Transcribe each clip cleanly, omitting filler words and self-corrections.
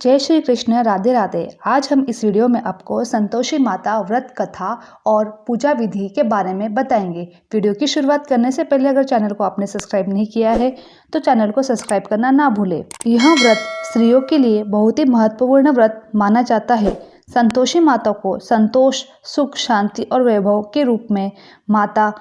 जय श्री कृष्ण। राधे राधे। आज हम इस वीडियो में आपको संतोषी माता व्रत कथा और पूजा विधि के बारे में बताएंगे। वीडियो की शुरुआत करने से पहले अगर चैनल को आपने सब्सक्राइब नहीं किया है तो चैनल को सब्सक्राइब करना ना भूलें। यह व्रत स्त्रियों के लिए बहुत ही महत्वपूर्ण व्रत माना जाता है। संतोषी माता को संतोष, सुख, शांति और वैभव के रूप में माता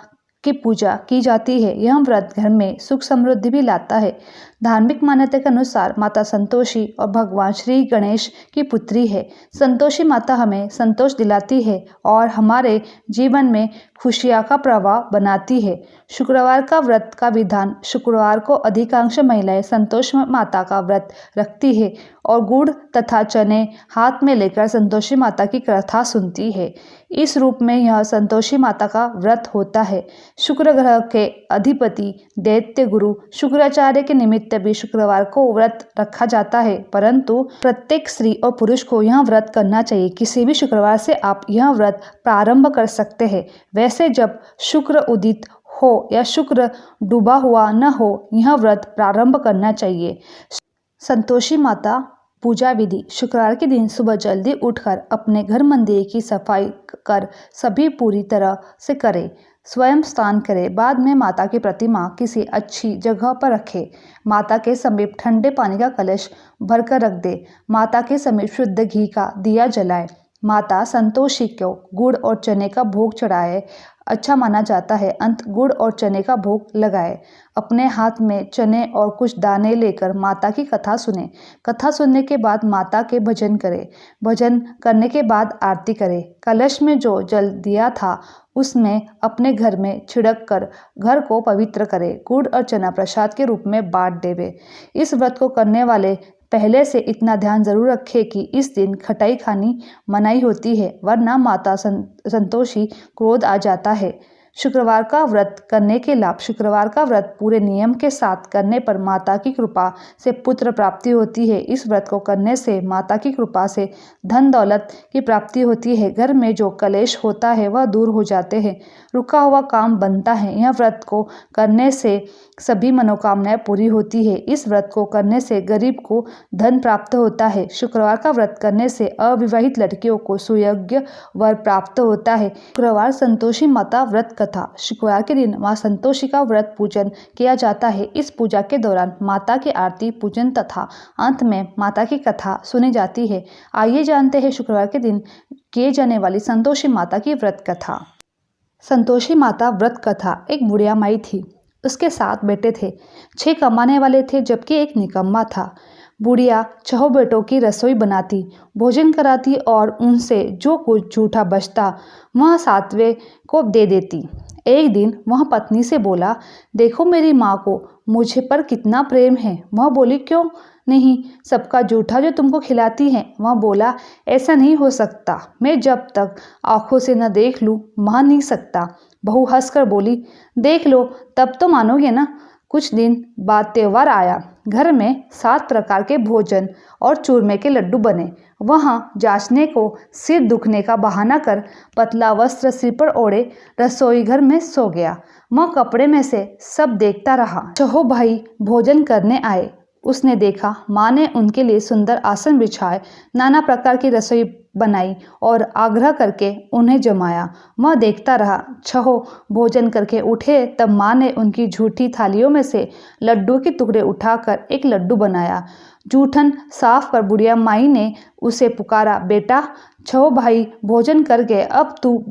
की पूजा की जाती है। यह व्रत घर में सुख समृद्धि भी लाता है। धार्मिक मान्यता के अनुसार माता संतोषी और भगवान श्री गणेश की पुत्री है। संतोषी माता हमें संतोष दिलाती है और हमारे जीवन में खुशियां का प्रवाह बनाती है। शुक्रवार का व्रत का विधान। शुक्रवार को अधिकांश महिलाएं संतोषी माता का व्रत रखती है और गुड़ तथा चने हाथ में लेकर संतोषी माता की कथा सुनती है। इस रूप में यह संतोषी माता का व्रत होता है। शुक्र ग्रह के अधिपति दैत्य गुरु शुक्राचार्य के निमित्त भी शुक्रवार को व्रत रखा जाता है, परंतु प्रत्येक स्त्री और पुरुष को यह व्रत करना चाहिए। किसी भी शुक्रवार से आप यह व्रत प्रारंभ कर सकते हैं। वैसे जब शुक्र उदित हो या शुक्र डूबा हुआ न हो, यह व्रत प्रारंभ करना चाहिए। संतोषी माता पूजा विधि। शुक्रवार के दिन सुबह जल्दी उठकर अपने घर मंदिर की सफाई कर सभी पूरी तरह से करें। स्वयं स्नान करें। बाद में माता की प्रतिमा किसी अच्छी जगह पर रखें। माता के समीप ठंडे पानी का कलश भरकर रख दे। माता के समीप शुद्ध घी का दिया जलाएं। माता संतोषी को गुड़ और चने का भोग चढ़ाए अच्छा माना जाता है। अंत गुड़ और चने का भोग लगाए। अपने हाथ में चने और कुछ दाने लेकर माता की कथा सुने। कथा सुनने के बाद माता के भजन करें। भजन करने के बाद आरती करें। कलश में जो जल दिया था उसमें अपने घर में छिड़क कर घर को पवित्र करें। गुड़ और चना प्रसाद के रूप में बांट देवे। इस व्रत को करने वाले पहले से इतना ध्यान जरूर रखें कि इस दिन खटाई खानी मनाही होती है, वरना माता संतोषी क्रोध आ जाता है। शुक्रवार का व्रत करने के लाभ। शुक्रवार का व्रत पूरे नियम के साथ करने पर माता की कृपा से पुत्र प्राप्ति होती है। इस व्रत को करने से माता की कृपा से धन दौलत की प्राप्ति होती है। घर में जो कलेश होता है वह दूर हो जाते हैं। रुका हुआ काम बनता है। यह व्रत को करने से सभी मनोकामनाएं पूरी होती है। इस व्रत को करने से गरीब को धन प्राप्त होता है। शुक्रवार का व्रत करने से अविवाहित लड़कियों को सुयोग्य वर प्राप्त होता है। शुक्रवार संतोषी माता व्रत कथा। शुक्रवार के दिन मां संतोषी का व्रत पूजन किया जाता है। इस पूजा के दौरान माता की आरती, पूजन तथा अंत में माता की कथा सुनी जाती है। आइए जानते हैं शुक्रवार के दिन किए जाने वाली संतोषी माता की व्रत कथा। संतोषी माता व्रत कथा। एक बुढ़िया माई थी। उसके 7 बेटे थे। 6 कमाने वाले थे जबकि एक निकम्मा था। बुढ़िया 6 बेटों की रसोई बनाती, भोजन कराती और उनसे जो कुछ जूठा बचता वह 7वें को दे देती। एक दिन वह पत्नी से बोला, देखो मेरी माँ को मुझे पर कितना प्रेम है। वह बोली, क्यों नहीं, सबका जूठा जो तुमको खिलाती है। वह बोला, ऐसा नहीं हो सकता, मैं जब तक आंखों से न देख लूँ मान नहीं सकता। बहू हंसकर बोली, देख लो तब तो मानोगे ना। कुछ दिन बाद त्योहार आया। घर में 7 प्रकार के भोजन और चूरमे के लड्डू बने। वहाँ जांचने को सिर दुखने का बहाना कर पतला वस्त्र सिर पर ओढ़े रसोई घर में सो गया। वह कपड़े में से सब देखता रहा। 6 भाई भोजन करने आए। उसने देखा माँ ने उनके लिए सुंदर आसन बिछाए, नाना प्रकार की रसोई बनाई और आग्रह करके उन्हें जमाया। वह देखता रहा। 6 भोजन करके उठे तब माँ ने उनकी झूठी थालियों में से लड्डू के टुकड़े उठाकर एक लड्डू बनाया। जूठन साफ कर बुढ़िया माई ने उसे पुकारा, बेटा 6 भाई भोजन कर गए, अब तू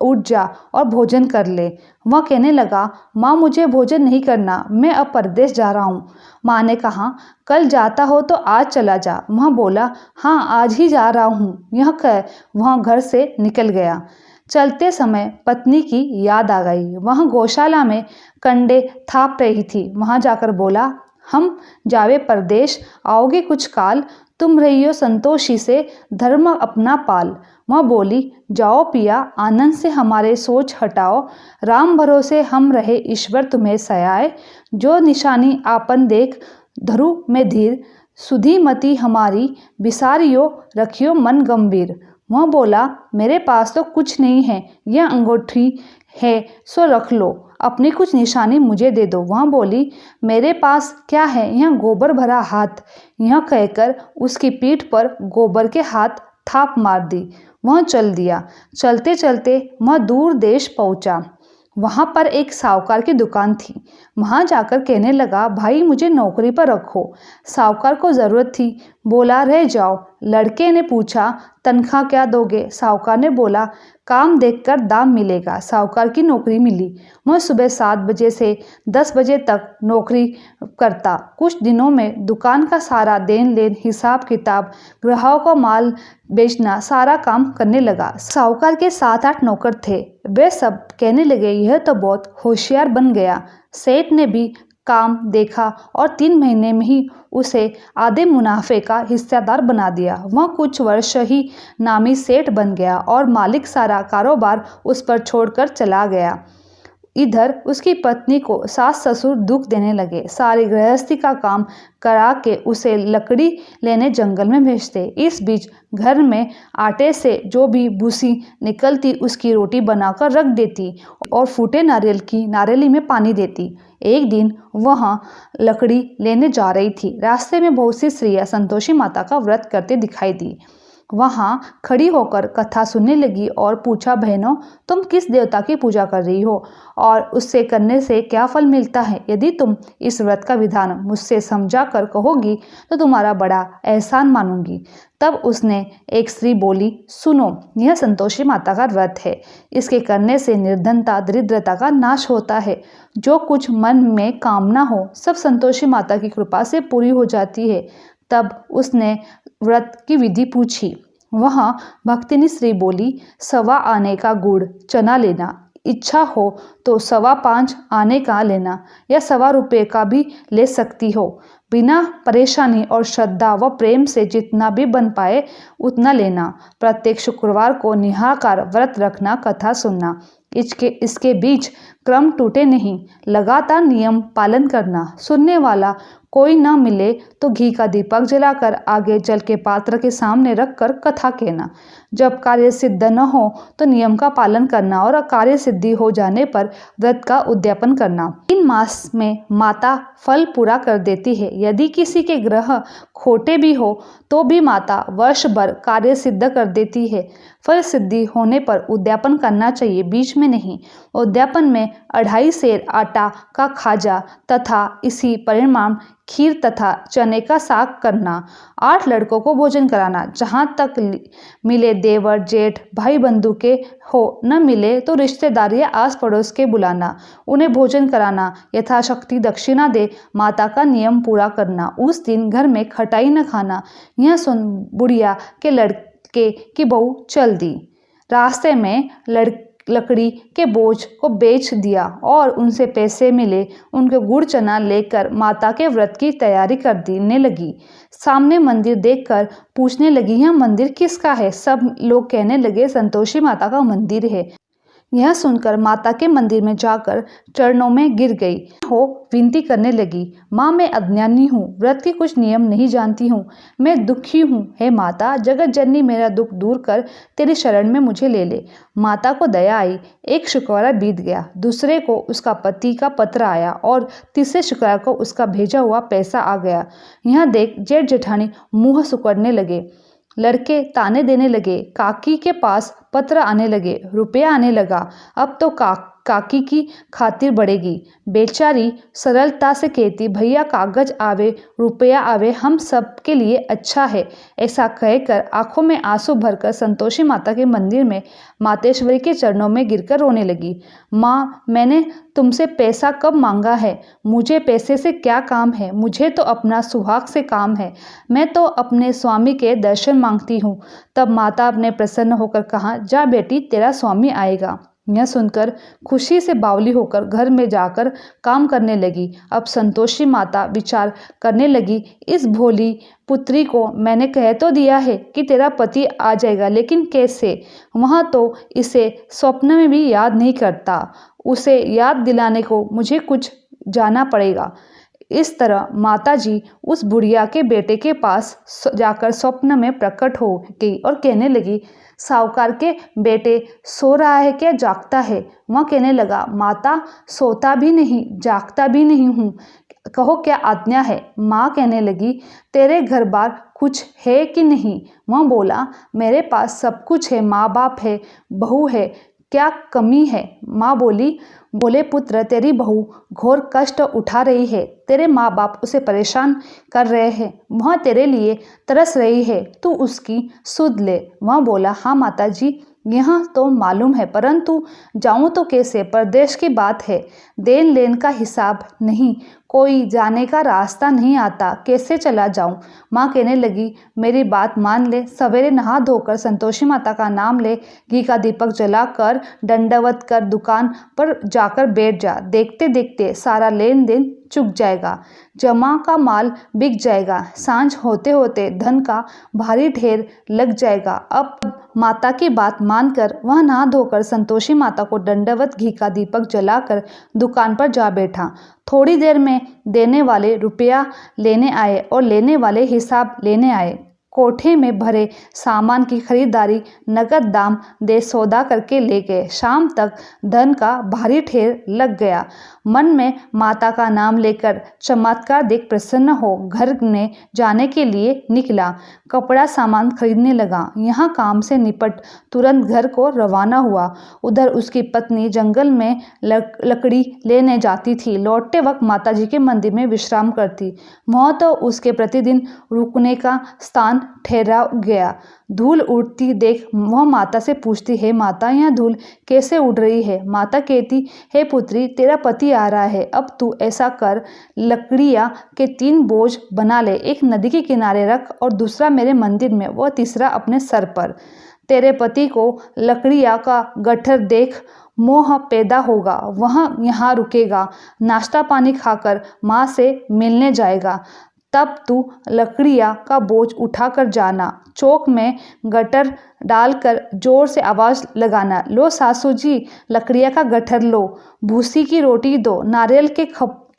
उठ जा और भोजन कर ले। वह कहने लगा, माँ मुझे भोजन नहीं करना, मैं अब परदेश जा रहा हूँ। माँ ने कहा, कल जाता हो तो आज चला जा। वह बोला, हाँ आज ही जा रहा हूँ। यह कह वह घर से निकल गया। चलते समय पत्नी की याद आ गई। वह गौशाला में कंडे थाप रही थी। वहां जाकर बोला, हम जावे परदेश, आओगे कुछ काल, तुम रहियो संतोषी से धर्म अपना पाल। वह बोली, जाओ पिया आनंद से हमारे सोच हटाओ, राम भरोसे हम रहे ईश्वर तुम्हें सयाए। जो निशानी आपन देख धरु में धीर, सुधी मति हमारी बिसारियो रखियो मन गंभीर। वह बोला, मेरे पास तो कुछ नहीं है, यह अंगूठी है सो रख लो, अपनी कुछ निशानी मुझे दे दो। वह बोली, मेरे पास क्या है, यह गोबर भरा हाथ। यह कहकर उसकी पीठ पर गोबर के हाथ थाप मार दी। वह चल दिया। चलते चलते वह दूर देश पहुंचा। वहां पर एक साहूकार की दुकान थी। वहां जाकर कहने लगा, भाई मुझे नौकरी पर रखो। साहूकार को ज़रूरत थी। बोला, रह जाओ। लड़के ने पूछा, तनख्वाह क्या दोगे? साहूकार ने बोला, काम देखकर दाम मिलेगा। साहूकार की नौकरी मिली। वह सुबह 7 बजे से 10 बजे तक नौकरी करता। कुछ दिनों में दुकान का सारा देन लेन, हिसाब किताब, ग्राहकों को माल बेचना, सारा काम करने लगा। साहूकार के 7-8 नौकर थे। वे सब कहने लगे, यह तो बहुत होशियार बन गया। सेठ ने भी काम देखा और 3 महीने में ही उसे आधे मुनाफे का हिस्सेदार बना दिया। वह कुछ वर्ष ही नामी सेठ बन गया और मालिक सारा कारोबार उस पर छोड़कर चला गया। इधर उसकी पत्नी को सास ससुर दुख देने लगे। सारी गृहस्थी का काम करा के उसे लकड़ी लेने जंगल में भेजते। इस बीच घर में आटे से जो भी भूसी निकलती उसकी रोटी बनाकर रख देती और फूटे नारियल की नारियली में पानी देती। एक दिन वह लकड़ी लेने जा रही थी। रास्ते में बहुत सी स्त्रियां संतोषी माता का व्रत करते दिखाई दी। वहां खड़ी होकर कथा सुनने लगी और पूछा, बहनों तुम किस देवता की पूजा कर रही हो और उससे करने से क्या फल मिलता है? यदि तुम इस व्रत का विधान मुझसे समझा कर कहोगी तो तुम्हारा बड़ा एहसान मानूंगी। तब उसने एक स्त्री बोली, सुनो, यह संतोषी माता का व्रत है। इसके करने से निर्धनता दरिद्रता का नाश होता है। जो कुछ मन में कामना हो सब संतोषी माता की कृपा से पूरी हो जाती है। तब उसने व्रत की विधि पूछी। वहाँ भक्तिनी स्त्री बोली, 1.25 आने का गुड़ चना लेना, इच्छा हो तो 5.25 आने का लेना या 1.25 रुपये का भी ले सकती हो। बिना परेशानी और श्रद्धा व प्रेम से जितना भी बन पाए उतना लेना। प्रत्येक शुक्रवार को निहाकार व्रत रखना, कथा सुनना। इसके बीच क्रम टूटे नहीं, लगातार नियम पालन करना। सुनने वाला कोई न मिले तो घी का दीपक जलाकर आगे जल के पात्र के सामने रखकर कथा कहना। जब कार्य सिद्ध न हो तो नियम का पालन करना और कार्य सिद्धि हो जाने पर व्रत का उद्यापन करना। 3 मास में माता फल पूरा कर देती है। यदि किसी के ग्रह खोटे भी हो तो भी माता वर्ष भर कार्य सिद्ध कर देती है। फल सिद्धि होने पर उद्यापन करना चाहिए, बीच में नहीं। उद्यापन में 2.5 सेर आटा का खाजा तथा इसी परिमाण खीर तथा चने का साग करना। 8 लड़कों को भोजन कराना। जहाँ तक मिले देवर जेठ भाई बंधु के हो, न मिले तो रिश्तेदार या आस पड़ोस के बुलाना, उन्हें भोजन कराना। यथाशक्ति दक्षिणा दे माता का नियम पूरा करना। उस दिन घर में खटाई न खाना। यह सुन बुढ़िया के लड़के की बहू चल दी। रास्ते में लकड़ी के बोझ को बेच दिया और उनसे पैसे मिले। उनके गुड़ चना लेकर माता के व्रत की तैयारी करने लगी। सामने मंदिर देखकर पूछने लगी, यह मंदिर किसका है? सब लोग कहने लगे, संतोषी माता का मंदिर है। यह सुनकर माता के मंदिर में जाकर चरणों में गिर गई हो विनती करने लगी, माँ मैं अज्ञानी हूँ, व्रत के कुछ नियम नहीं जानती हूँ, मैं दुखी हूँ। हे माता जगत जननी मेरा दुख दूर कर तेरी शरण में मुझे ले ले। माता को दया आई। एक शुक्रवार बीत गया, दूसरे को उसका पति का पत्र आया और तीसरे शुक्रवार को उसका भेजा हुआ पैसा आ गया। यह देख जेठ जेठानी मुँह सुकड़ने लगे। लड़के ताने देने लगे। काकी के पास पत्र आने लगे, रुपया आने लगा। अब तो काकी की खातिर बढ़ेगी। बेचारी सरलता से कहती, भैया कागज आवे रुपया आवे हम सब के लिए अच्छा है। ऐसा कहकर आंखों में आंसू भरकर संतोषी माता के मंदिर में मातेश्वरी के चरणों में गिरकर रोने लगी। माँ मैंने तुमसे पैसा कब मांगा है? मुझे पैसे से क्या काम है? मुझे तो अपना सुहाग से काम है। मैं तो अपने स्वामी के दर्शन मांगती हूँ। तब माता ने प्रसन्न होकर कहा, जा बेटी तेरा स्वामी आएगा। यह सुनकर खुशी से बावली होकर घर में जाकर काम करने लगी। अब संतोषी माता विचार करने लगी, इस भोली पुत्री को मैंने कह तो दिया है कि तेरा पति आ जाएगा, लेकिन कैसे? वहाँ तो इसे स्वप्न में भी याद नहीं करता। उसे याद दिलाने को मुझे कुछ जाना पड़ेगा। इस तरह माताजी उस बुढ़िया के बेटे के पास जाकर स्वप्न में प्रकट हो गई और कहने लगी, साहूकार के बेटे सो रहा है क्या जागता है? वह कहने लगा, माता सोता भी नहीं जागता भी नहीं हूँ, कहो क्या आज्ञा है? माँ कहने लगी, तेरे घर बार कुछ है कि नहीं? वह बोला, मेरे पास सब कुछ है, माँ बाप है, बहू है, क्या कमी है? माँ बोले पुत्र, तेरी बहू घोर कष्ट उठा रही है, तेरे माँ बाप उसे परेशान कर रहे हैं, वह तेरे लिए तरस रही है, तू उसकी सुध ले। वह बोला, हाँ माता जी, यह तो मालूम है, परंतु जाऊं तो कैसे? परदेश की बात है, देन लेन का हिसाब नहीं, कोई जाने का रास्ता नहीं आता, कैसे चला जाऊं? माँ कहने लगी, मेरी बात मान ले, सवेरे नहा धोकर संतोषी माता का नाम ले, घी का दीपक जलाकर दंडवत कर दुकान पर जाकर बैठ जा। देखते देखते सारा लेन देन चुक जाएगा, जमा का माल बिक जाएगा, सांझ होते होते धन का भारी ढेर लग जाएगा। अब माता की बात मानकर वह नहा धोकर संतोषी माता को दंडवत घी का दीपक जलाकर दुकान पर जा बैठा। थोड़ी देर में देने वाले रुपया लेने आए और लेने वाले हिसाब लेने आए। कोठे में भरे सामान की खरीदारी नगद दाम दे सौदा करके ले गए। शाम तक धन का भारी ढेर लग गया। मन में माता का नाम लेकर चमत्कार देख प्रसन्न हो घर में जाने के लिए निकला। कपड़ा सामान खरीदने लगा। यहाँ काम से निपट तुरंत घर को रवाना हुआ। उधर उसकी पत्नी जंगल में लकड़ी लेने जाती थी। लौटते वक्त माताजी के मंदिर में विश्राम करती। वह तो उसके प्रतिदिन रुकने का स्थान ठहरा गया। धूल उड़ती देख वह माता से पूछती, है माता, यह धूल कैसे उड़ रही है? माता कहती, हे पुत्री, तेरा पति आ रहा है, अब तू ऐसा कर, लकड़ियाँ के 3 बोझ बना ले, एक नदी के किनारे रख और दूसरा मेरे मंदिर में, वह तीसरा अपने सर पर। तेरे पति को लकड़ियाँ का गट्ठर देख मोह पैदा होगा, वह यहाँ रुकेगा, नाश्ता पानी खाकर माँ से मिलने जाएगा। तब तू लकड़ियाँ का बोझ उठाकर जाना, चौक में गट्ठर डालकर जोर से आवाज़ लगाना, लो सासू जी, लकड़ियाँ का गट्ठर लो, भूसी की रोटी दो, नारियल के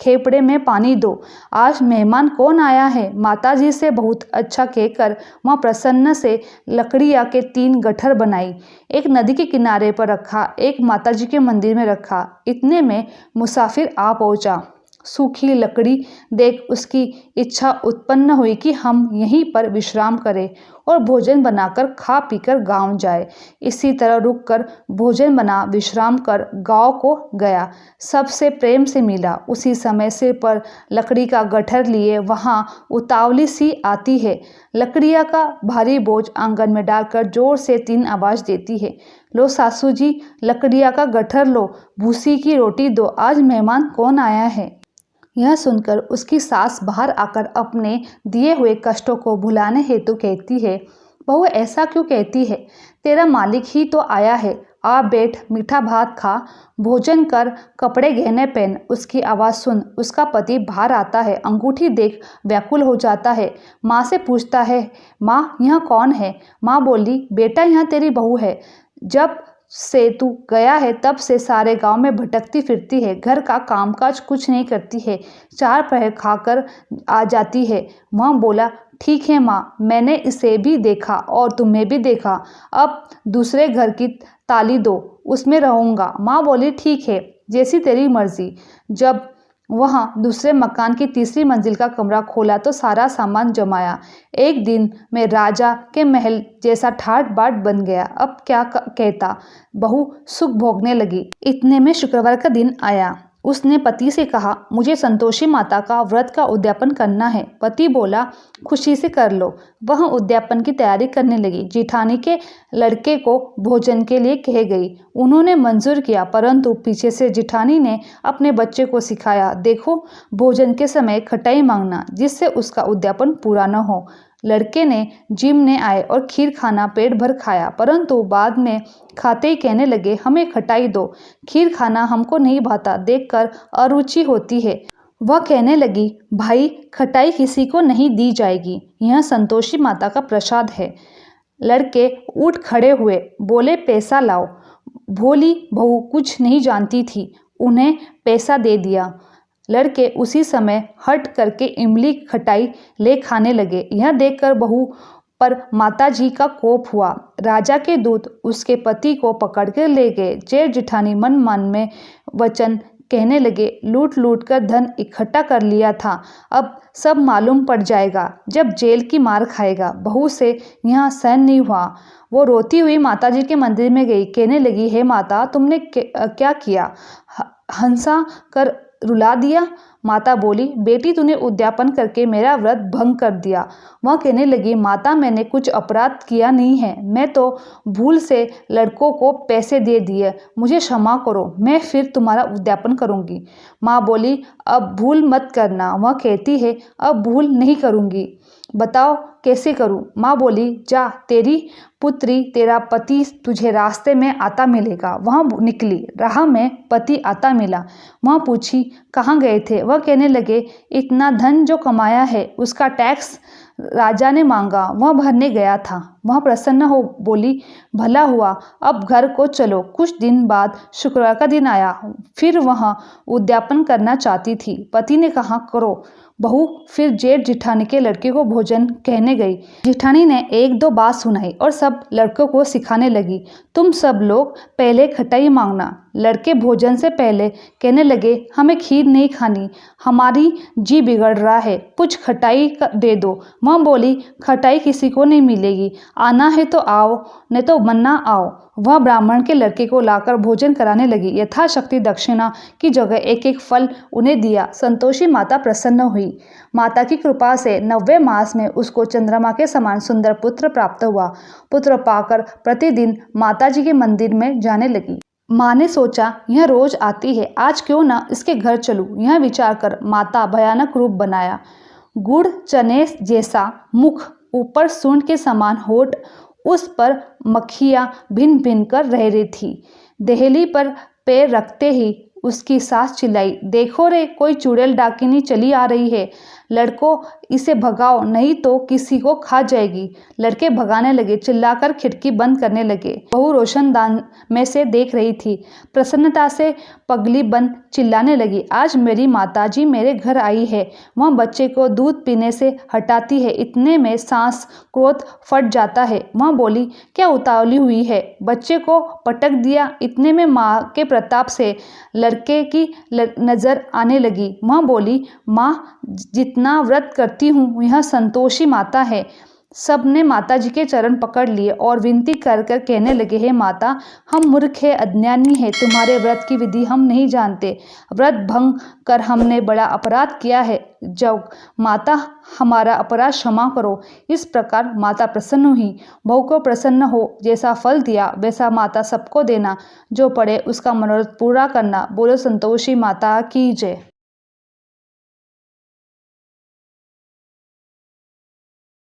खेपड़े में पानी दो, आज मेहमान कौन आया है? माताजी से बहुत अच्छा कहकर वह प्रसन्न से लकड़ियाँ के 3 गट्ठर बनाई। एक नदी के किनारे पर रखा, एक माताजी के मंदिर में रखा। इतने में मुसाफिर आ पहुँचा। सूखी लकड़ी देख उसकी इच्छा उत्पन्न हुई कि हम यहीं पर विश्राम करें और भोजन बनाकर खा पीकर गांव जाए। इसी तरह रुककर भोजन बना विश्राम कर गांव को गया। सबसे प्रेम से मिला। उसी समय सिर पर लकड़ी का गट्ठर लिए वहां उतावली सी आती है। लकड़ियाँ का भारी बोझ आंगन में डालकर जोर से 3 आवाज़ देती है, लो सासू जी, लकड़ियाँ का गट्ठर लो, भूसी की रोटी दो, आज मेहमान कौन आया है? यह सुनकर उसकी सास बाहर आकर अपने दिए हुए कष्टों को भुलाने हेतु कहती है, बहू ऐसा क्यों कहती है? तेरा मालिक ही तो आया है, आ बैठ, मीठा भात खा, भोजन कर, कपड़े गहने पहन। उसकी आवाज़ सुन उसका पति बाहर आता है। अंगूठी देख व्याकुल हो जाता है। माँ से पूछता है, माँ यह कौन है? माँ बोली, बेटा यह तेरी बहू है, जब से तू गया है तब से सारे गांव में भटकती फिरती है, घर का कामकाज कुछ नहीं करती है, 4 पहर खाकर आ जाती है। वह बोला, ठीक है माँ, मैंने इसे भी देखा और तुम्हें भी देखा, अब दूसरे घर की ताली दो, उसमें रहूँगा। माँ बोली, ठीक है, जैसी तेरी मर्जी। जब वहाँ दूसरे मकान की 3री मंजिल का कमरा खोला तो सारा सामान जमाया। एक दिन में राजा के महल जैसा ठाट बाट बन गया। अब क्या कहता, बहू सुख भोगने लगी। इतने में शुक्रवार का दिन आया। उसने पति से कहा, मुझे संतोषी माता का व्रत का उद्यापन करना है। पति बोला, खुशी से कर लो। वह उद्यापन की तैयारी करने लगी। जिठानी के लड़के को भोजन के लिए कह गई। उन्होंने मंजूर किया, परंतु पीछे से जिठानी ने अपने बच्चे को सिखाया, देखो भोजन के समय खटाई मांगना, जिससे उसका उद्यापन पूरा न हो। लड़के ने जिमने आए और खीर खाना पेट भर खाया, परंतु बाद में खाते ही कहने लगे, हमें खटाई दो, खीर खाना हमको नहीं भाता, देखकर अरुचि होती है। वह कहने लगी, भाई खटाई किसी को नहीं दी जाएगी, यह संतोषी माता का प्रसाद है। लड़के उठ खड़े हुए, बोले, पैसा लाओ। भोली बहू कुछ नहीं जानती थी, उन्हें पैसा दे दिया। लड़के उसी समय हट करके इमली खटाई ले खाने लगे। यह देखकर बहू पर माताजी का कोप हुआ। राजा के दूत उसके पति को पकड़ कर ले गए। जेठ जिठानी मन मन में वचन कहने लगे, लूट लूट कर धन इकट्ठा कर लिया था, अब सब मालूम पड़ जाएगा जब जेल की मार खाएगा। बहू से यहाँ सहन नहीं हुआ। वो रोती हुई माताजी के मंदिर में गई। कहने लगी, हे माता, तुमने क्या किया? हंसा कर रुला दिया। माता बोली, बेटी, तूने उद्यापन करके मेरा व्रत भंग कर दिया। वह कहने लगी, माता, मैंने कुछ अपराध किया नहीं है, मैं तो भूल से लड़कों को पैसे दे दिए, मुझे क्षमा करो, मैं फिर तुम्हारा उद्यापन करूंगी। माँ बोली, अब भूल मत करना। वह कहती है, अब भूल नहीं करूंगी, बताओ कैसे करूं? माँ बोली, जा, तेरी पुत्री, तेरा पति तुझे रास्ते में आता मिलेगा। वह निकली। राह में पति आता मिला। वह पूछी, कहाँ गए थे? वह कहने लगे, इतना धन जो कमाया है उसका टैक्स राजा ने मांगा, वह भरने गया था। वह प्रसन्न हो बोली, भला हुआ, अब घर को चलो। कुछ दिन बाद शुक्रवार का दिन आया। फिर वह उद्यापन करना चाहती थी। पति ने कहा, करो। बहू फिर जेठ जिठानी के लड़के को भोजन कहने गई। जिठानी ने एक दो बात सुनाई और सब लड़कों को सिखाने लगी, तुम सब लोग पहले खटाई मांगना। लड़के भोजन से पहले कहने लगे, हमें खीर नहीं खानी, हमारी जी बिगड़ रहा है, कुछ खटाई दे दो। वह बोली, खटाई किसी को नहीं मिलेगी, आना है तो आओ, नहीं तो मन्ना आओ। वह ब्राह्मण के लड़के को लाकर भोजन कराने लगी। यथाशक्ति दक्षिणा की जगह एक एक फल उन्हें दिया। संतोषी माता प्रसन्न हुई। माता की कृपा से 90 मास में उसको चंद्रमा के समान सुंदर पुत्र प्राप्त हुआ। पुत्र पाकर प्रतिदिन माताजी के मंदिर में जाने लगी। माँ ने सोचा, यह रोज आती है, आज क्यों ना इसके घर चलूं। यह विचार कर माता भयानक रूप बनाया। गुड़ चने जैसा मुख, ऊपर सूंड के समान होठ, उस पर मक्खियाँ भिन भिन कर रह रही थी। देहली पर पैर रखते ही उसकी सास चिल्लाई, देखो रे, कोई चुड़ैल डाकिनी चली आ रही है, लड़कों इसे भगाओ, नहीं तो किसी को खा जाएगी। लड़के भगाने लगे, चिल्लाकर खिड़की बंद करने लगे। बहू रोशनदान में से देख रही थी। प्रसन्नता से पगली बंद चिल्लाने लगी, आज मेरी माताजी मेरे घर आई है। वह बच्चे को दूध पीने से हटाती है, इतने में सांस क्रोध फट जाता है। वह बोली, क्या उतावली हुई है? बच्चे को पटक दिया। इतने में माँ के प्रताप से लड़के की नजर आने लगी। वह बोली, माँ, जितना व्रत करती हूँ यह संतोषी माता है। सब ने माताजी के चरण पकड़ लिए और विनती कर कर कहने लगे, हे माता, हम मूर्ख है, अज्ञानी है, तुम्हारे व्रत की विधि हम नहीं जानते, व्रत भंग कर हमने बड़ा अपराध किया है, जब माता हमारा अपराध क्षमा करो। इस प्रकार माता प्रसन्न हुई। बहू को प्रसन्न हो जैसा फल दिया वैसा माता सबको देना, जो पड़े उसका मनोरथ पूरा करना। बोलो संतोषी माता की जय।